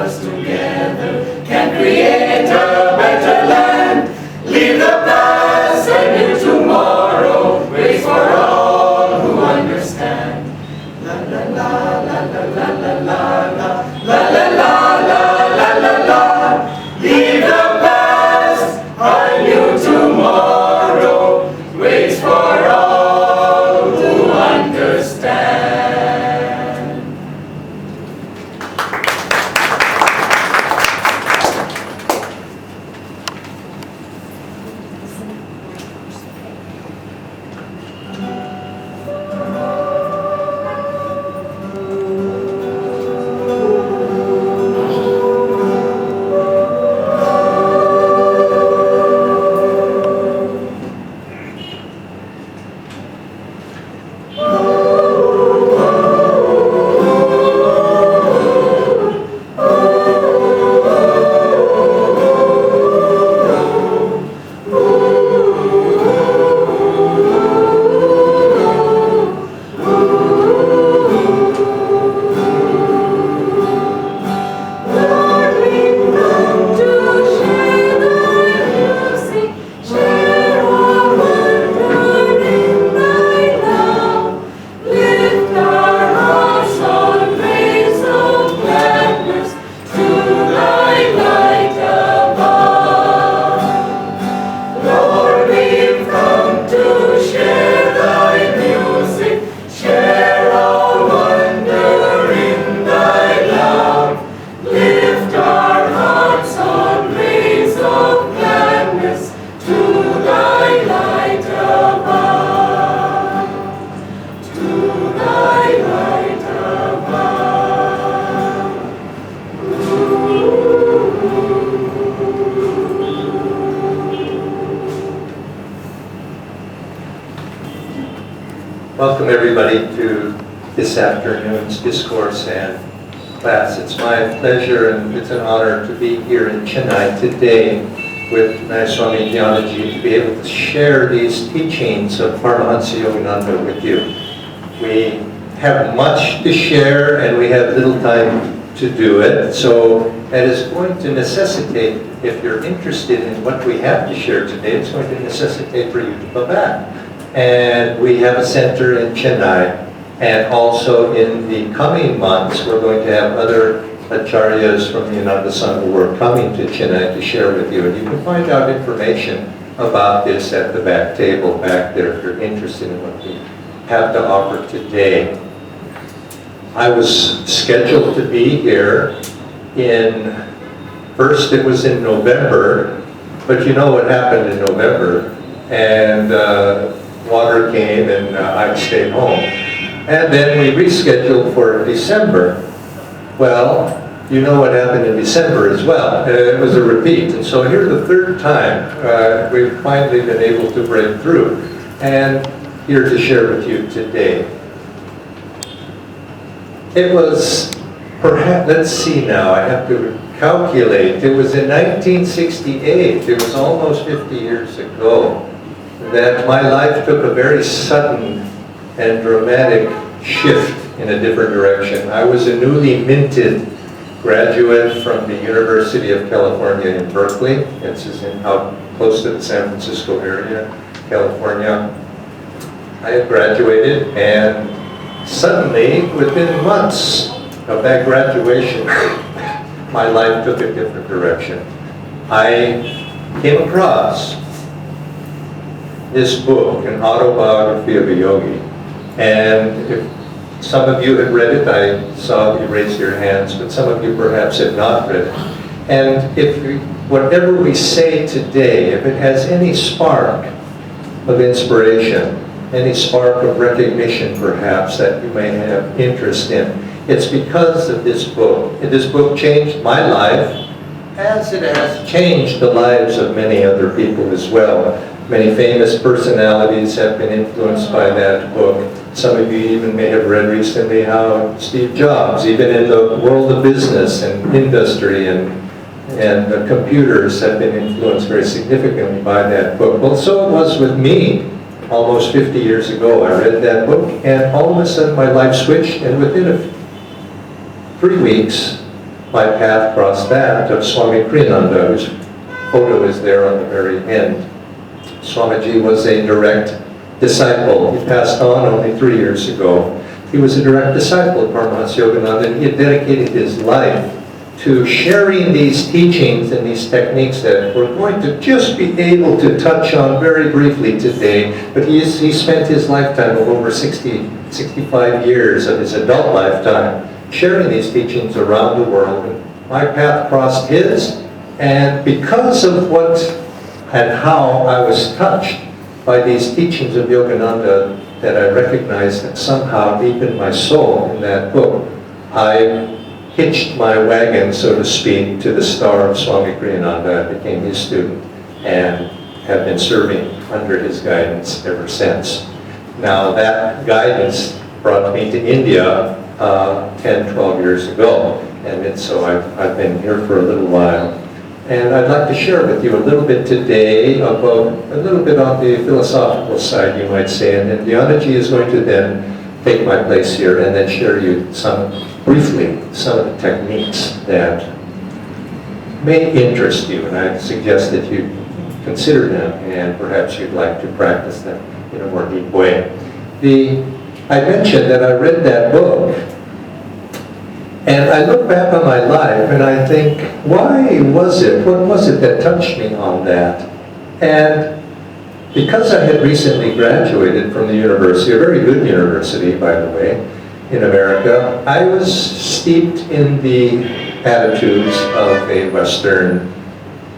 us together can create a better land. Leave the past and new tomorrow, grace for all who understand. La la la la la la la la la la la la la la la. Leave the past, a new tomorrow, grace for all who understand. Welcome everybody to this afternoon's discourse and class. It's my pleasure and it's an honor to be here in Chennai today with Nayaswami to be able to share these teachings of Paramahansa Yogananda with you. We have much to share and we have little time to do it, so that is going to necessitate, if you're interested in what we have to share today, it's going to necessitate for you to come back. And we have a center in Chennai, and also in the coming months we're going to have other acharyas from the Ananda Sangha who are coming to Chennai to share with you. And you can find out information about this at the back table back there if you're interested in what we have to offer today. I was scheduled to be here first it was in November, but you know what happened in November, and water came and I stayed home. And then we rescheduled for December. Well, you know what happened in December as well. It was a repeat. And so here the third time, we've finally been able to break through. And here to share with you today. It was, perhaps, let's see now, I have to calculate. It was in 1968, it was almost 50 years ago, that my life took a very sudden and dramatic shift in a different direction. I was a newly minted graduate from the University of California in Berkeley. It's out close to the San Francisco area, California. I had graduated, and suddenly, within months of that graduation, my life took a different direction. I came across this book, An Autobiography of a Yogi. And if some of you have read it, I saw you raise your hands, but some of you perhaps have not read it. And whatever we say today, if it has any spark of inspiration, any spark of recognition perhaps that you may have interest in, it's because of this book. And this book changed my life, as it has changed the lives of many other people as well. Many famous personalities have been influenced by that book. Some of you even may have read recently how Steve Jobs, even in the world of business and industry and computers, have been influenced very significantly by that book. Well, so it was with me almost 50 years ago. I read that book, and all of a sudden my life switched, and within 3 weeks, my path crossed that of Swami Kriyananda, whose photo is there on the very end. Swamiji was a direct disciple. He passed on only 3 years ago. He was a direct disciple of Paramahansa Yogananda, and he had dedicated his life to sharing these teachings and these techniques that we're going to just be able to touch on very briefly today. But he spent his lifetime of over 65 years of his adult lifetime sharing these teachings around the world. And my path crossed his, and because of what and how I was touched by these teachings of Yogananda that I recognized that somehow deep in my soul in that book, I hitched my wagon, so to speak, to the star of Swami Kriyananda. I became his student and have been serving under his guidance ever since. Now that guidance brought me to India 10, 12 years ago, and so I've been here for a little while. And I'd like to share with you a little bit today about a little bit on the philosophical side, you might say, and then Dhyanaji is going to then take my place here and then share you briefly some of the techniques that may interest you, and I suggest that you consider them and perhaps you'd like to practice them in a more deep way. I mentioned that I read that book, and I look back on my life and I think, why was it? What was it that touched me on that? And because I had recently graduated from the university, a very good university, by the way, in America, I was steeped in the attitudes of a Western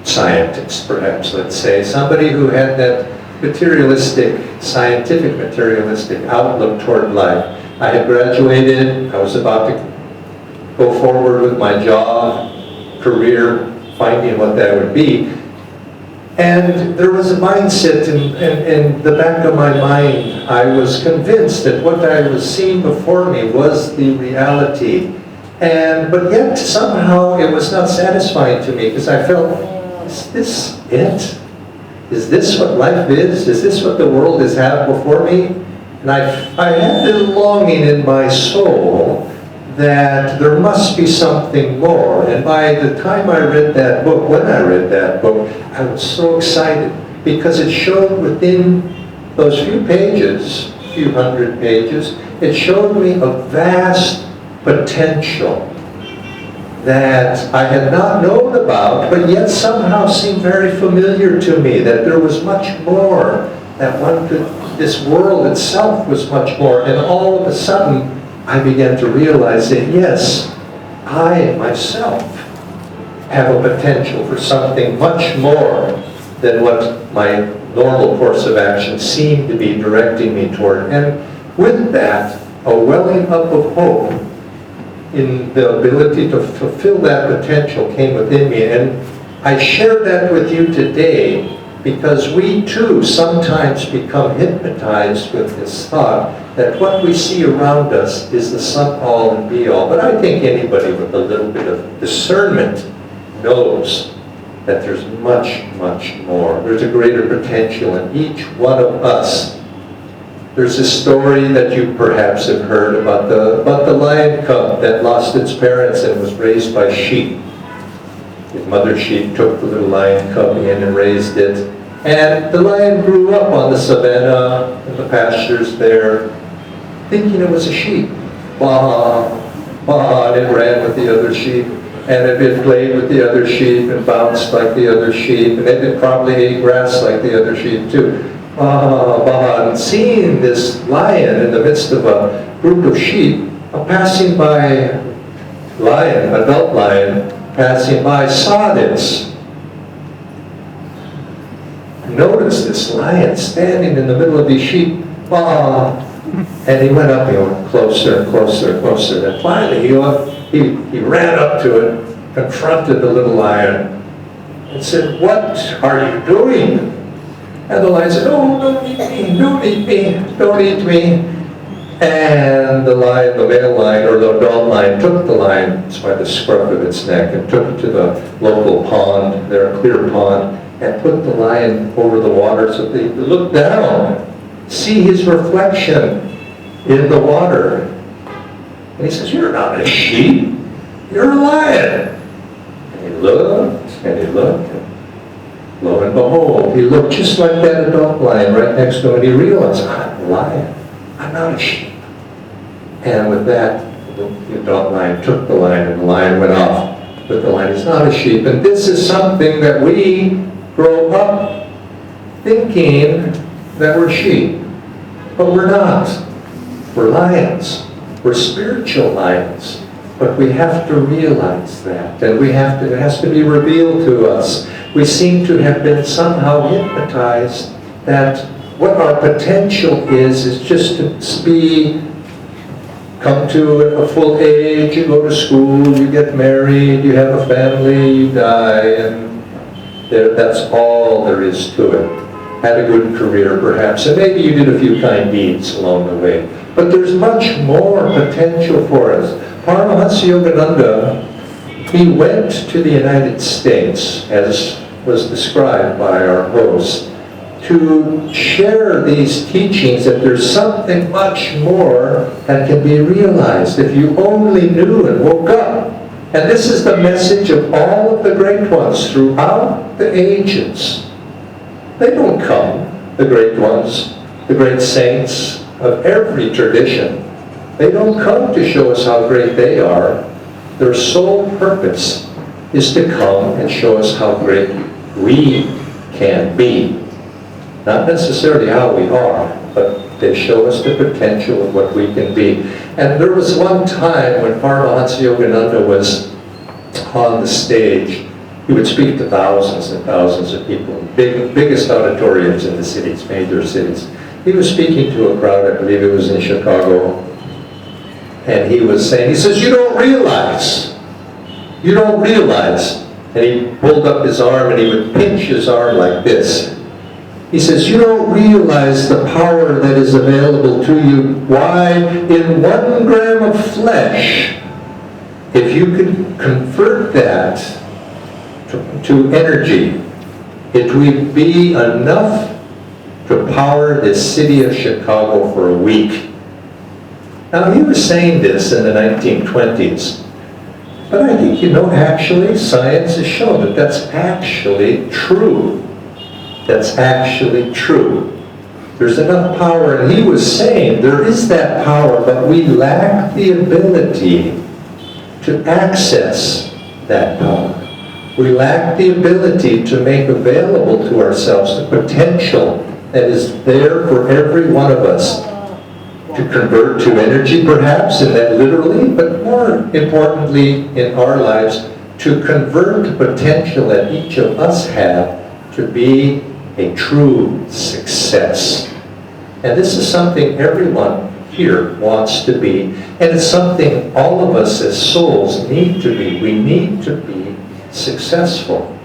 scientist, perhaps, let's say, somebody who had that scientific materialistic outlook toward life. I had graduated, I was about to go forward with my job, career, finding what that would be. And there was a mindset in the back of my mind. I was convinced that what I was seeing before me was the reality. But yet, somehow, it was not satisfying to me because I felt, is this it? Is this what life is? Is this what the world has had before me? And I had the longing in my soul that there must be something more. And by the time I read that book, when I read that book, I was so excited because it showed within those few pages, few hundred pages, it showed me a vast potential that I had not known about, but yet somehow seemed very familiar to me, that there was much more, that this world itself was much more. And all of a sudden, I began to realize that yes, I myself have a potential for something much more than what my normal course of action seemed to be directing me toward. And with that, a welling up of hope in the ability to fulfill that potential came within me. And I share that with you today because we too sometimes become hypnotized with this thought that what we see around us is the sum all and be all. But I think anybody with a little bit of discernment knows that there's much, much more. There's a greater potential in each one of us. There's a story that you perhaps have heard about the lion cub that lost its parents and was raised by sheep. The mother sheep took the little lion cub in and raised it. And the lion grew up on the savannah and the pastures there, thinking it was a sheep. Bah, bah, and it ran with the other sheep. And it played with the other sheep and bounced like the other sheep. And it probably ate grass like the other sheep too. Bah, bah. And seeing this lion in the midst of a group of sheep, a passing by lion, adult lion, passing by, saw this. Noticed this lion standing in the middle of these sheep. Bah. And he went up, he went closer and closer and closer. And finally he ran up to it, confronted the little lion, and said, "What are you doing?" And the lion said, "Oh, don't eat me, don't eat me, don't eat me." And the lion, the male lion, or the adult lion, took the lion by the scruff of its neck and took it to the local pond, there, a clear pond, and put the lion over the water so they could look down, see his reflection in the water. And he says, "You're not a sheep." you're a lion. And he looked, and he looked, and lo and behold, he looked just like that adult lion right next to him, and he realized, I'm a lion, I'm not a sheep. And with that, the adult lion took the lion, and the lion went off. But the lion is not a sheep. And this is something that we grow up thinking that we're sheep. But we're not. We're lions. We're spiritual lions. But we have to realize that. And it has to be revealed to us. We seem to have been somehow hypnotized that what our potential is just to come to a full age, you go to school, you get married, you have a family, you die, and that's all there is to it. Had a good career, perhaps, and maybe you did a few kind deeds along the way. But there's much more potential for us. Paramahansa Yogananda, he went to the United States, as was described by our host, to share these teachings that there's something much more that can be realized if you only knew and woke up. And this is the message of all of the great ones throughout the ages. They don't come, the great ones, the great saints of every tradition. They don't come to show us how great they are. Their sole purpose is to come and show us how great we can be. Not necessarily how we are, but they show us the potential of what we can be. And there was one time when Paramahansa Yogananda was on the stage. He would speak to thousands and thousands of people, biggest auditoriums in the cities, major cities. He was speaking to a crowd, I believe it was in Chicago, and he was saying, he says, you don't realize. And he pulled up his arm and he would pinch his arm like this. He says, you don't realize the power that is available to you. Why? In 1 gram of flesh, if you could convert that to energy, it would be enough to power the city of Chicago for a week. Now, he was saying this in the 1920s. But I think, actually, science has shown that that's actually true. That's actually true. There's enough power, and he was saying there is that power, but we lack the ability to access that power. We lack the ability to make available to ourselves the potential that is there for every one of us to convert to energy, perhaps, and that literally, but more importantly in our lives, to convert the potential that each of us have to be a true success. And this is something everyone here wants to be, and it's something all of us as souls need to be. We need to be successful.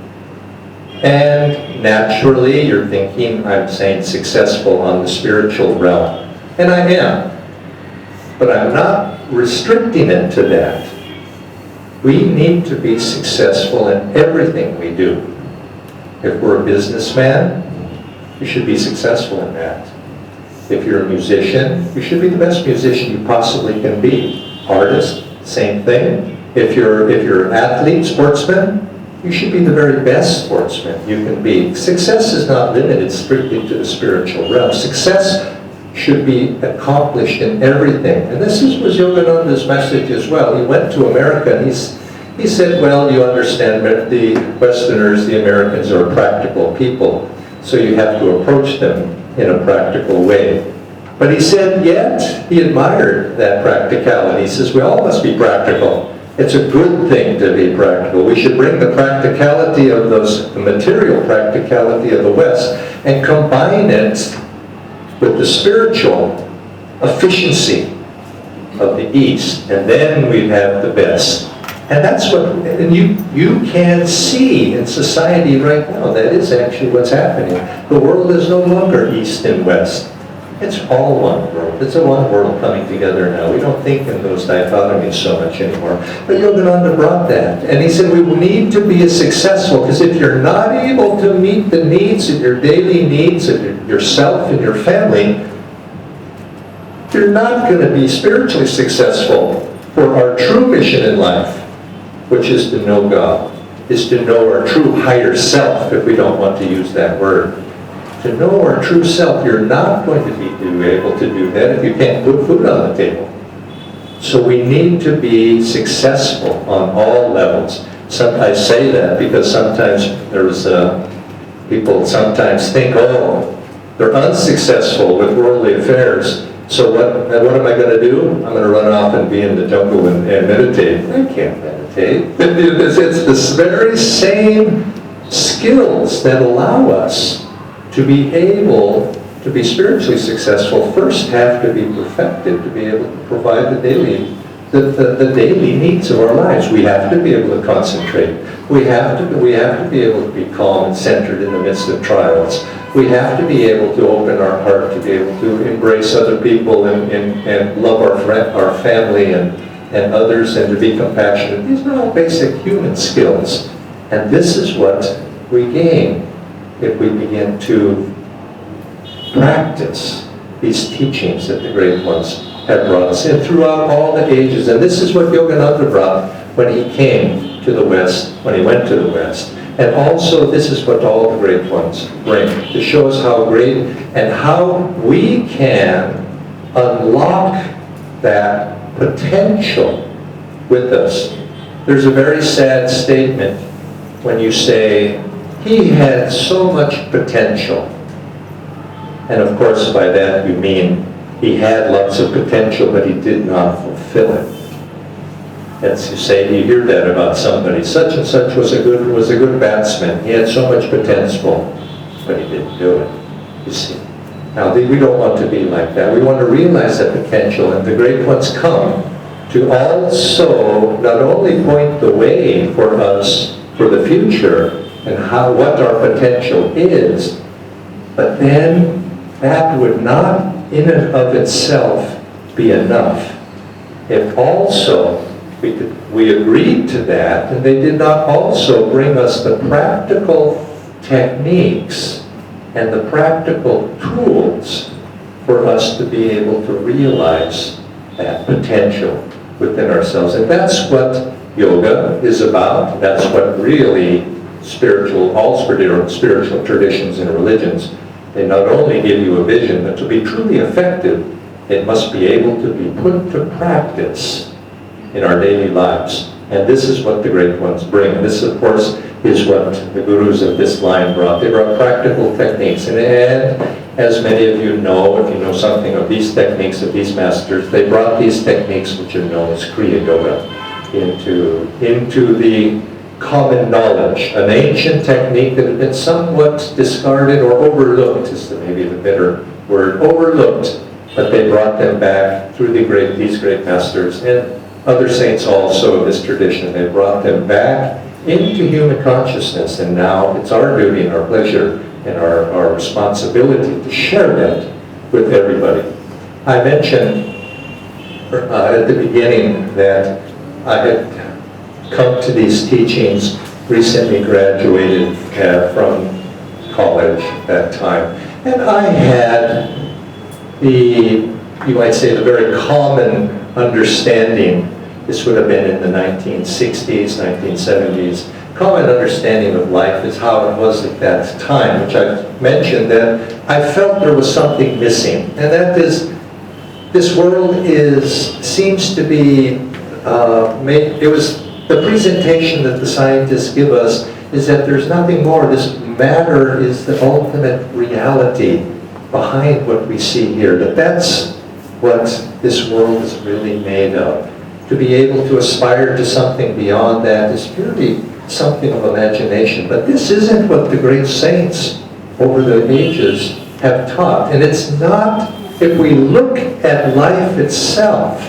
And naturally, you're thinking, I'm saying successful on the spiritual realm. And I am. But I'm not restricting it to that. We need to be successful in everything we do. If we're a businessman, you should be successful in that. If you're a musician, you should be the best musician you possibly can be. Artist, same thing. If you're an athlete, sportsman, you should be the very best sportsman you can be. Success is not limited strictly to the spiritual realm. Success should be accomplished in everything. And this was Yogananda's message as well. He went to America and he said, well, you understand, the Westerners, the Americans are practical people, so you have to approach them in a practical way. But he said, yet, he admired that practicality. He says, we all must be practical. It's a good thing to be practical. We should bring the practicality of the material practicality of the West and combine it with the spiritual efficiency of the East, and then we have the best. And that's what you can see in society right now. That is actually what's happening. The world is no longer East and West. It's all one world. It's a one world coming together now. We don't think in those dichotomies so much anymore. But Yogananda brought that. And he said we need to be successful, because if you're not able to meet the needs of your daily needs of yourself and your family, you're not going to be spiritually successful for our true mission in life. which is to know God, is to know our true higher self, if we don't want to use that word. To know our true self, you're not going to be able to do that if you can't put food on the table. So we need to be successful on all levels. I say that because sometimes people sometimes think, oh, they're unsuccessful with worldly affairs. So what am I going to do? I'm going to run off and be in the jungle and meditate. I can't meditate. It's the very same skills that allow us to be able to be spiritually successful first have to be perfected to be able to provide the daily needs of our lives. We have to be able to concentrate. We have to be able to be calm and centered in the midst of trials. We have to be able to open our heart to be able to embrace other people and love our family and others, and to be compassionate. These are all basic human skills. And this is what we gain if we begin to practice these teachings that the great ones have brought us in throughout all the ages. And this is what Yogananda brought when he came to the West, when he went to the West. And also this is what all the great ones bring, to show us how great and how we can unlock that potential with us. There's a very sad statement when you say, he had so much potential. And of course by that you mean he had lots of potential, but he did not fulfill it. As you say, you hear that about somebody. Such and such was a good batsman. He had so much potential, but he didn't do it. You see. Now we don't want to be like that. We want to realize that potential, and the great ones come to also not only point the way for us for the future and what our potential is, but then that would not in and of itself be enough. If also we agreed to that, and they did not also bring us the practical techniques and the practical tools for us to be able to realize that potential within ourselves. And that's what yoga is about. That's what really all spiritual traditions and religions, they not only give you a vision, but to be truly effective, it must be able to be put to practice in our daily lives. And this is what the great ones bring. This, of course, is what the gurus of this line brought. They brought practical techniques. And as many of you know, if you know something of these techniques, of these masters, they brought these techniques, which are known as Kriya Yoga, into the common knowledge. An ancient technique that had been somewhat discarded or overlooked, is maybe the better word, overlooked. But they brought them back through these great masters and other saints also of this tradition. They brought them back into human consciousness, and now it's our duty and our pleasure and our responsibility to share that with everybody. I mentioned at the beginning that I had come to these teachings, recently graduated from college at that time, and I had you might say, the very common understanding. This would have been in the 1960s, 1970s. Common understanding of life is how it was at that time, which I mentioned that I felt there was something missing, and that is, this world seems to be the presentation that the scientists give us is that there's nothing more. This matter is the ultimate reality behind what we see here, that's what this world is really made of. To be able to aspire to something beyond that is purely something of imagination. But this isn't what the great saints over the ages have taught. And it's not, if we look at life itself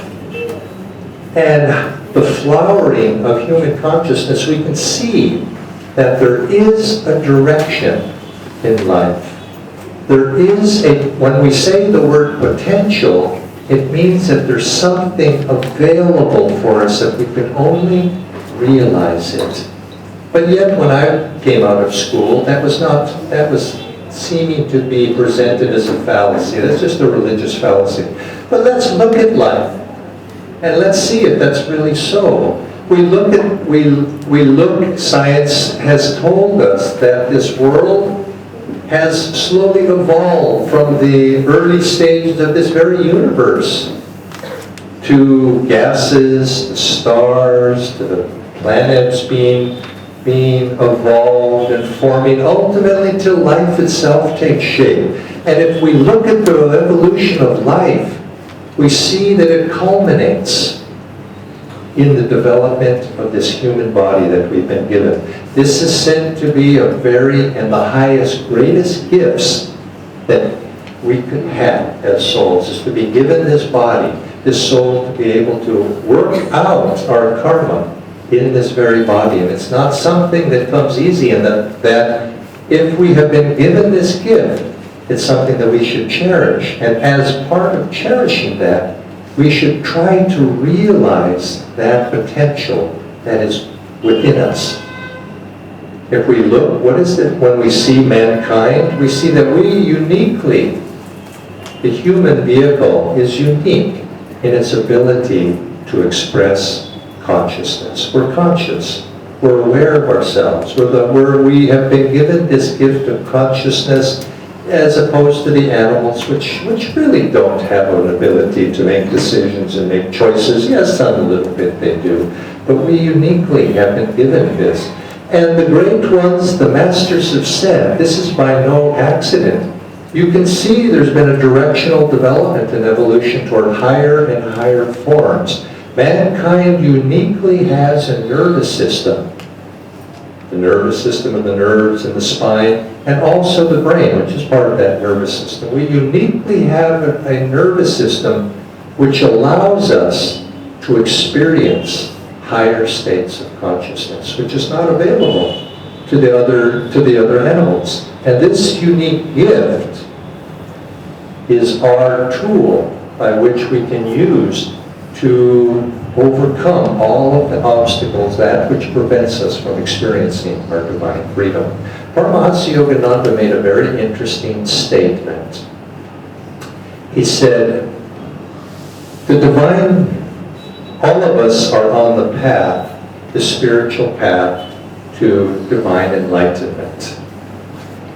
and the flowering of human consciousness, we can see that there is a direction in life. There is when we say the word potential, it means that there's something available for us if we can only realize it. But yet when I came out of school, that was seeming to be presented as a fallacy. That's just a religious fallacy. But let's look at life and let's see if that's really so. science has told us that this world has slowly evolved from the early stages of this very universe to gases, to stars, to the planets being evolved and forming, ultimately till life itself takes shape. And if we look at the evolution of life, we see that it culminates in the development of this human body that we've been given. This is said to be a very and the highest, greatest gifts that we could have as souls, is to be given this body, this soul, to be able to work out our karma in this very body. And it's not something that comes easy, and that if we have been given this gift, it's something that we should cherish. And as part of cherishing that, we should try to realize that potential that is within us. If we look, what is it when we see mankind? We see that we uniquely, the human vehicle is unique in its ability to express consciousness. We're conscious. We're aware of ourselves. We have been given this gift of consciousness, as opposed to the animals, which really don't have an ability to make decisions and make choices. Yes, some a little bit they do, but we uniquely have been given this. And the great ones, the masters, have said, this is by no accident. You can see there's been a directional development in evolution toward higher and higher forms. Mankind uniquely has a nervous system. The nervous system and the nerves and the spine, and also the brain, which is part of that nervous system. We uniquely have a nervous system which allows us to experience higher states of consciousness, which is not available to the other animals. And this unique gift is our tool by which we can use to overcome all of the obstacles, that which prevents us from experiencing our divine freedom. Paramahansa Yogananda made a very interesting statement. He said, all of us are on the path, the spiritual path to divine enlightenment.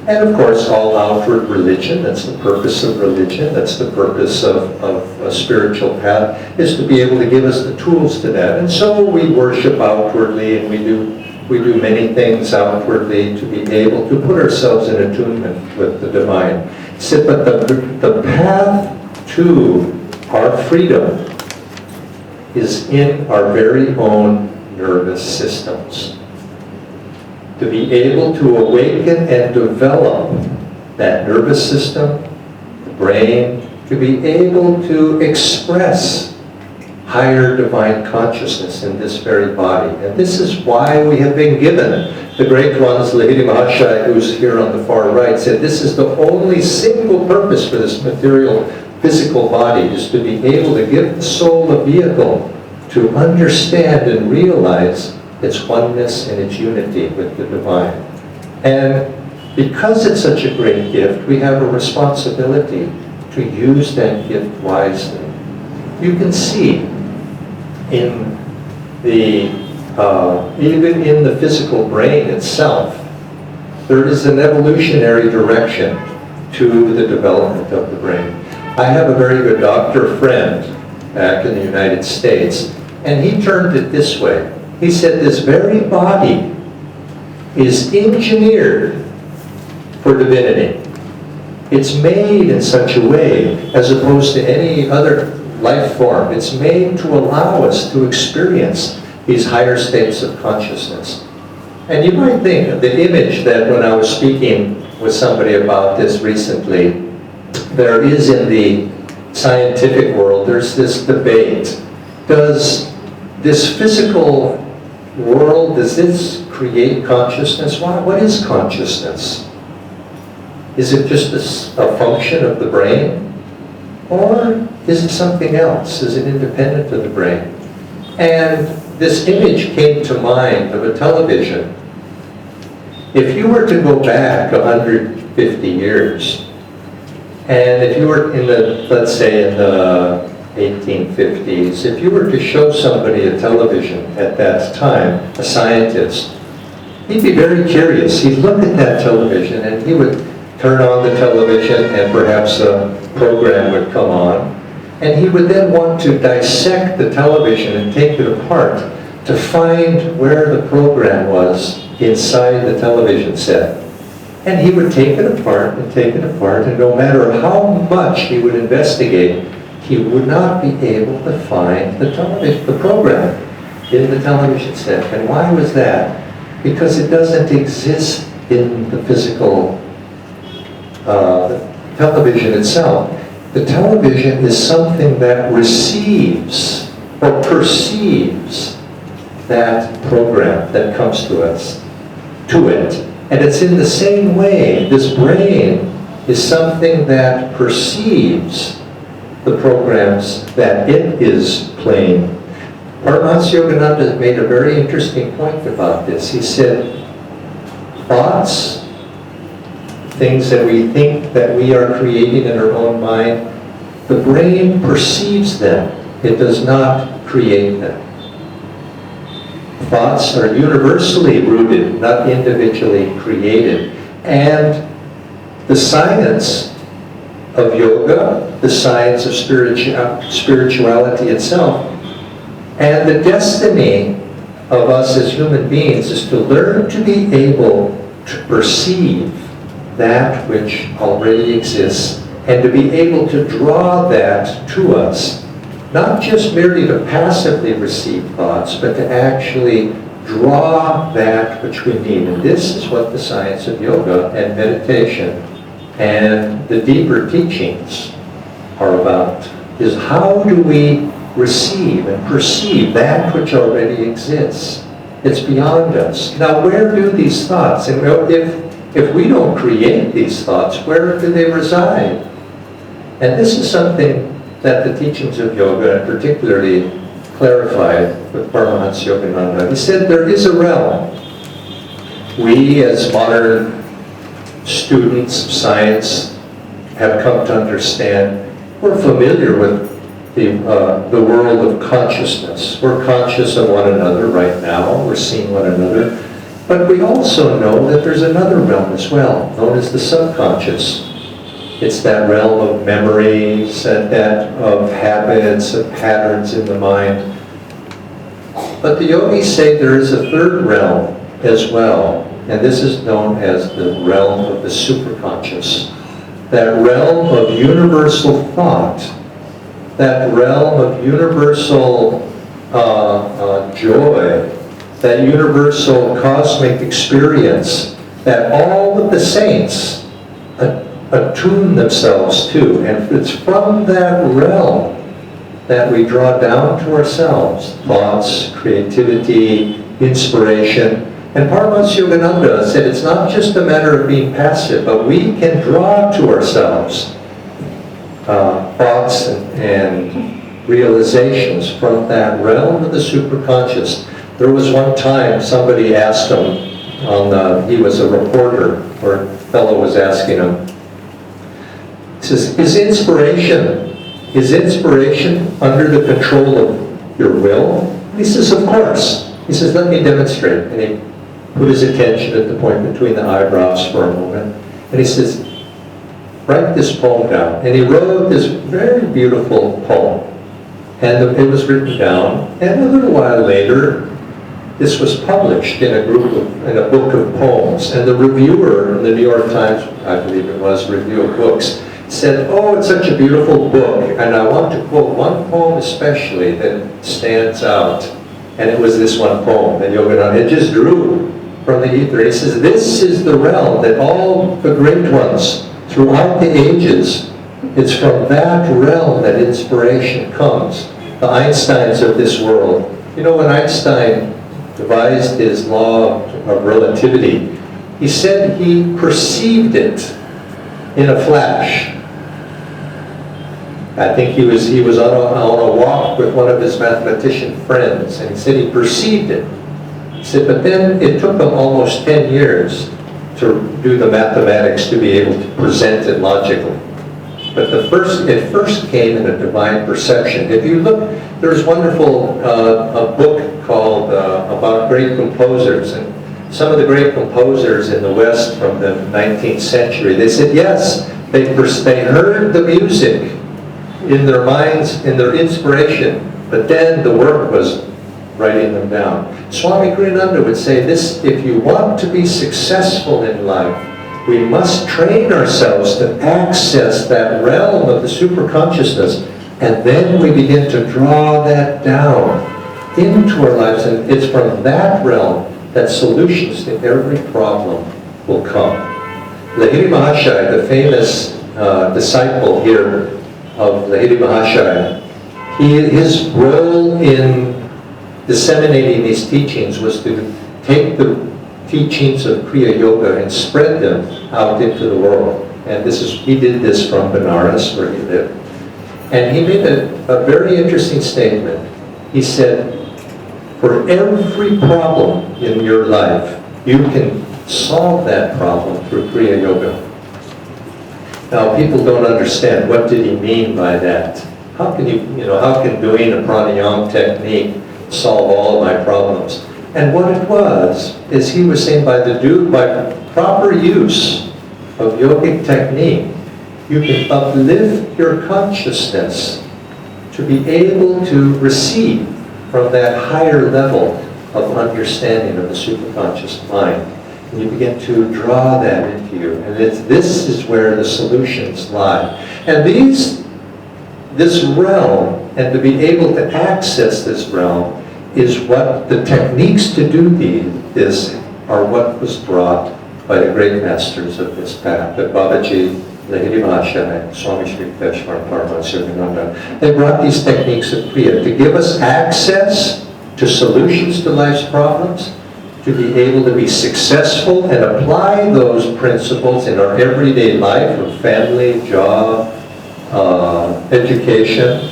And of course, all outward religion, that's the purpose of religion, that's the purpose of a spiritual path, is to be able to give us the tools to that. And so we worship outwardly, and we do many things outwardly to be able to put ourselves in attunement with the divine. He said, but the path to our freedom is in our very own nervous systems. To be able to awaken and develop that nervous system, the brain, to be able to express higher divine consciousness in this very body. And this is why we have been given. The great ones, Lahiri Mahashaya, who's here on the far right, said this is the only single purpose for this material physical body, is to be able to give the soul a vehicle to understand and realize its oneness and its unity with the divine. And because it's such a great gift, we have a responsibility to use that gift wisely. You can see in the, even in the physical brain itself, there is an evolutionary direction to the development of the brain. I have a very good doctor friend back in the United States, and he turned it this way. He said this very body is engineered for divinity. It's made in such a way, as opposed to any other life form, it's made to allow us to experience these higher states of consciousness. And you might think of the image that when I was speaking with somebody about this recently, there is in the scientific world, there's this debate. Does this physical world, does this create consciousness? What is consciousness? Is it just a function of the brain? Or is it something else? Is it independent of the brain? And this image came to mind of a television. If you were to go back 150 years, and if you were in the, let's say in the 1850s, if you were to show somebody a television at that time, a scientist, he'd be very curious. He'd look at that television and he would turn on the television and perhaps a program would come on. And he would then want to dissect the television and take it apart to find where the program was inside the television set. And he would take it apart and take it apart, and no matter how much he would investigate, he would not be able to find the program in the television set. And why was that? Because it doesn't exist in the physical television itself. The television is something that receives or perceives that program that comes to it. And it's in the same way, this brain is something that perceives the programs that it is playing. Paramahansa Yogananda made a very interesting point about this. He said, thoughts, things that we think that we are creating in our own mind, the brain perceives them. It does not create them. Thoughts are universally rooted, not individually created. And the science of yoga, the science of spirituality itself, and the destiny of us as human beings is to learn to be able to perceive that which already exists and to be able to draw that to us. Not just merely to passively receive thoughts, but to actually draw that which we need. And this is what the science of yoga and meditation and the deeper teachings are about, is how do we receive and perceive that which already exists. It's beyond us. Now, where do these thoughts, and if we don't create these thoughts, where do they reside? And this is something that the teachings of yoga particularly clarified with Paramahansa Yogananda. He said there is a realm. We, as modern students of science, have come to understand. We're familiar with the world of consciousness. We're conscious of one another right now. We're seeing one another. But we also know that there's another realm as well, known as the subconscious. It's that realm of memories and that of habits and patterns in the mind. But the yogis say there is a third realm as well, and this is known as the realm of the superconscious. That realm of universal thought, that realm of universal joy, that universal cosmic experience that all of the saints attune themselves to. And it's from that realm that we draw down to ourselves thoughts, creativity, inspiration. And Paramahansa Yogananda said it's not just a matter of being passive, but we can draw to ourselves thoughts and realizations from that realm of the superconscious. There was one time somebody asked him, he was a reporter, or a fellow was asking him, he says, is inspiration under the control of your will? And he says, of course. He says, let me demonstrate. And he put his attention at the point between the eyebrows for a moment. And he says, write this poem down. And he wrote this very beautiful poem. And it was written down. And a little while later, this was published in a book of poems. And the reviewer in the New York Times, I believe it was, Review of Books, said, oh, it's such a beautiful book, and I want to quote one poem especially that stands out. And it was this one poem that Yogananda just drew from the ether. He says, this is the realm that all the great ones throughout the ages, it's from that realm that inspiration comes. The Einsteins of this world. You know, when Einstein devised his law of relativity, he said he perceived it in a flash. I think he was on a walk with one of his mathematician friends, and he said he perceived it. He said, but then it took him almost 10 years to do the mathematics to be able to present it logically. But it first came in a divine perception. If you look, there's wonderful a book called about great composers, and some of the great composers in the West from the 19th century, they said yes, they heard the music in their minds, in their inspiration, but then the work was writing them down. Swami Kriyananda would say this: if you want to be successful in life, we must train ourselves to access that realm of the superconsciousness, and then we begin to draw that down into our lives, and it's from that realm that solutions to every problem will come. Lahiri Mahashaya, the famous disciple here of Lahiri Mahashaya, his role in disseminating these teachings was to take the teachings of Kriya Yoga and spread them out into the world. And he did this from Benares, where he lived. And he made a very interesting statement. He said, for every problem in your life, you can solve that problem through Kriya Yoga. Now, people don't understand, what did he mean by that? How can how can doing a pranayama technique solve all of my problems? And what it was, is he was saying by proper use of yogic technique, you can uplift your consciousness to be able to receive from that higher level of understanding of the superconscious mind. And you begin to draw that into you. And this is where the solutions lie. And this realm, and to be able to access this realm, is what the techniques to do this are what was brought by the great masters of this path, the Babaji, Lahiri Mahashaya, and Swami Sri Yukteswar Paramahansa. They brought these techniques of Kriya to give us access to solutions to life's problems, to be able to be successful and apply those principles in our everyday life of family, job, education,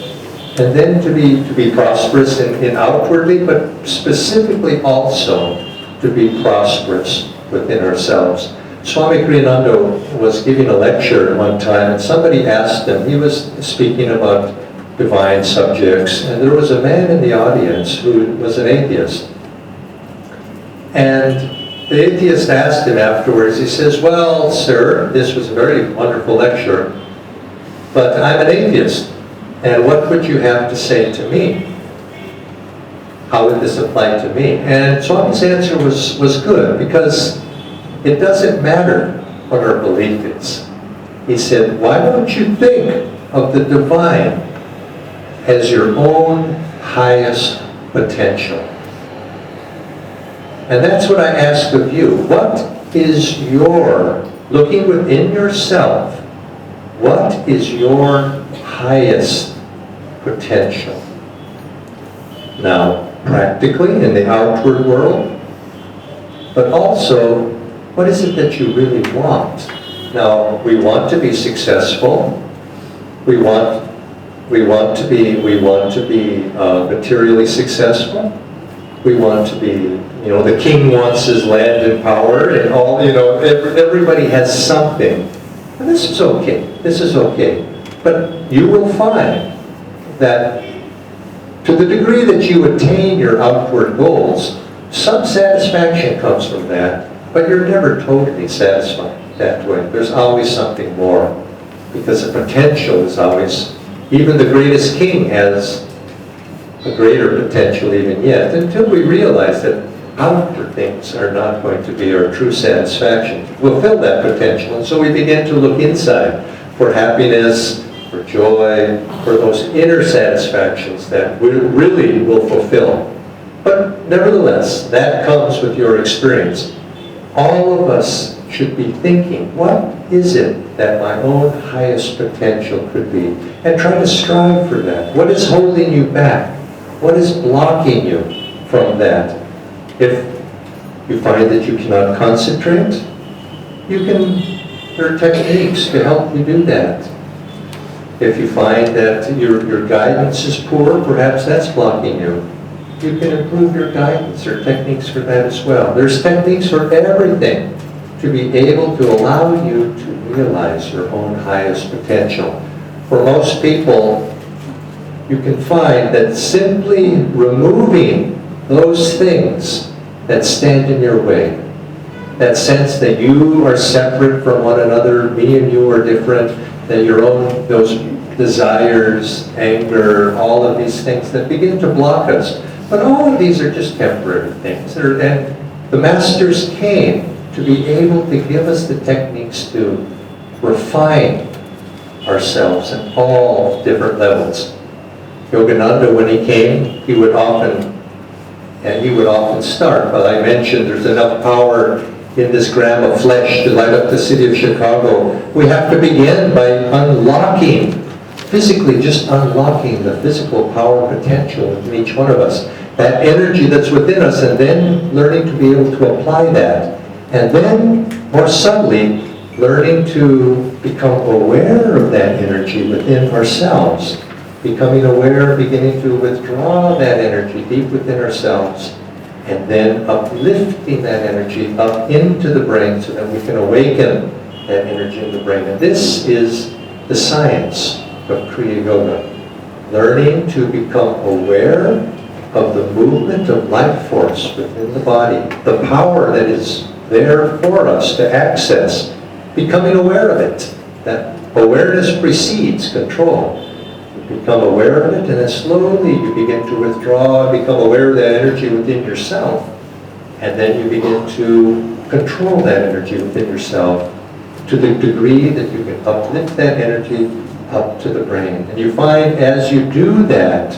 and then to be prosperous in outwardly, but specifically also to be prosperous within ourselves. Swami Kriyananda was giving a lecture at one time, and somebody asked him, he was speaking about divine subjects, and there was a man in the audience who was an atheist. And the atheist asked him afterwards, he says, well, sir, this was a very wonderful lecture, but I'm an atheist. And what would you have to say to me? How would this apply to me? And Swami's answer was good, because it doesn't matter what our belief is. He said, why don't you think of the divine as your own highest potential? And that's what I ask of you. What is looking within yourself, what is your highest potential? Now, practically in the outward world, but also, what is it that you really want? Now, we want to be successful. We want to be materially successful. We want to be, the king wants his land and power, and all, everybody has something. And this is okay. This is okay. But you will find that to the degree that you attain your outward goals, some satisfaction comes from that, but you're never totally satisfied that way. There's always something more, because the potential is always, even the greatest king has a greater potential even yet, until we realize that outward things are not going to be our true satisfaction. We'll fulfill that potential, and so we begin to look inside for happiness, for joy, for those inner satisfactions that we really will fulfill. But nevertheless, that comes with your experience. All of us should be thinking, what is it that my own highest potential could be? And try to strive for that. What is holding you back? What is blocking you from that? If you find that you cannot concentrate, there are techniques to help you do that. If you find that your guidance is poor, perhaps that's blocking you. You can improve your guidance. There are techniques for that as well. There's techniques for everything to be able to allow you to realize your own highest potential. for most people, you can find that simply removing those things that stand in your way, that sense that you are separate from one another, me and you are different, that your own, those desires, anger, all of these things that begin to block us. But all of these are just temporary things. And the masters came to be able to give us the techniques to refine ourselves at all different levels. Yogananda, when he came, he would often start. But I mentioned there's enough power in this gram of flesh to light up the city of Chicago. We have to begin by unlocking, physically just unlocking the physical power potential within each one of us. That energy that's within us, and then learning to be able to apply that. And then, more subtly, learning to become aware of that energy within ourselves. Becoming aware, beginning to withdraw that energy deep within ourselves, and then uplifting that energy up into the brain so that we can awaken that energy in the brain. And this is the science of Kriya Yoga. Learning to become aware of the movement of life force within the body, the power that is there for us to access, becoming aware of it. That awareness precedes control. Become aware of it, and then slowly you begin to withdraw, become aware of that energy within yourself, and then you begin to control that energy within yourself to the degree that you can uplift that energy up to the brain. And you find as you do that,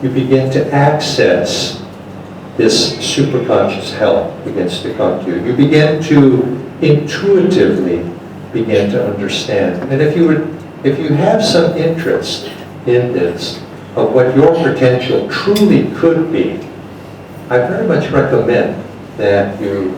you begin to access this superconscious help begins to come to you. You begin to intuitively begin to understand. And if you have some interest in this, of what your potential truly could be, I very much recommend that you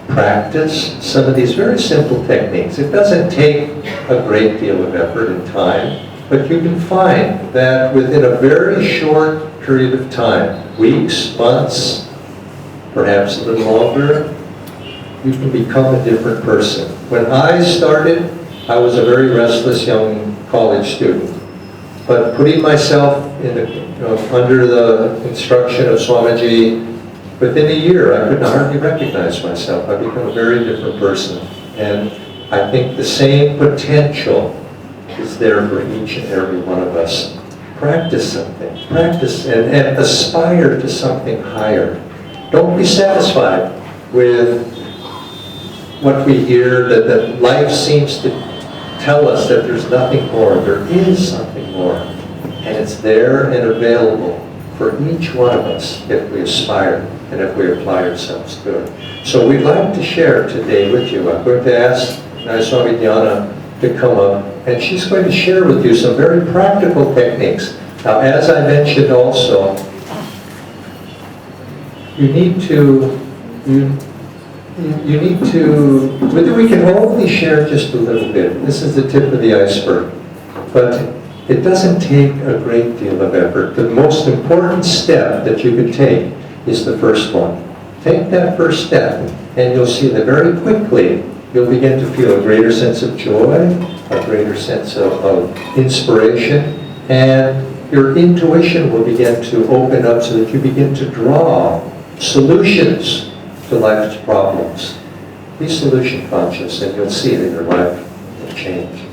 practice some of these very simple techniques. It doesn't take a great deal of effort and time, but you can find that within a very short period of time, weeks, months, perhaps a little longer, you can become a different person. When I started, I was a very restless young college student. But putting myself under the instruction of Swamiji, within a year I could hardly recognize myself. I became a very different person. And I think the same potential is there for each and every one of us. Practice something. Practice and aspire to something higher. Don't be satisfied with what we hear, that life seems to tell us that there's nothing more. There is something more. And it's there and available for each one of us if we aspire and if we apply ourselves to it. So we'd like to share today with you. I'm going to ask Nayaswami Dhyana to come up, and she's going to share with you some very practical techniques. Now, as I mentioned also, you need to, we can only share just a little bit. This is the tip of the iceberg. But it doesn't take a great deal of effort. The most important step that you can take is the first one. Take that first step, and you'll see that very quickly you'll begin to feel a greater sense of joy, a greater sense of inspiration, and your intuition will begin to open up so that you begin to draw solutions to life's problems. Be solution conscious, and you'll see that your life will change.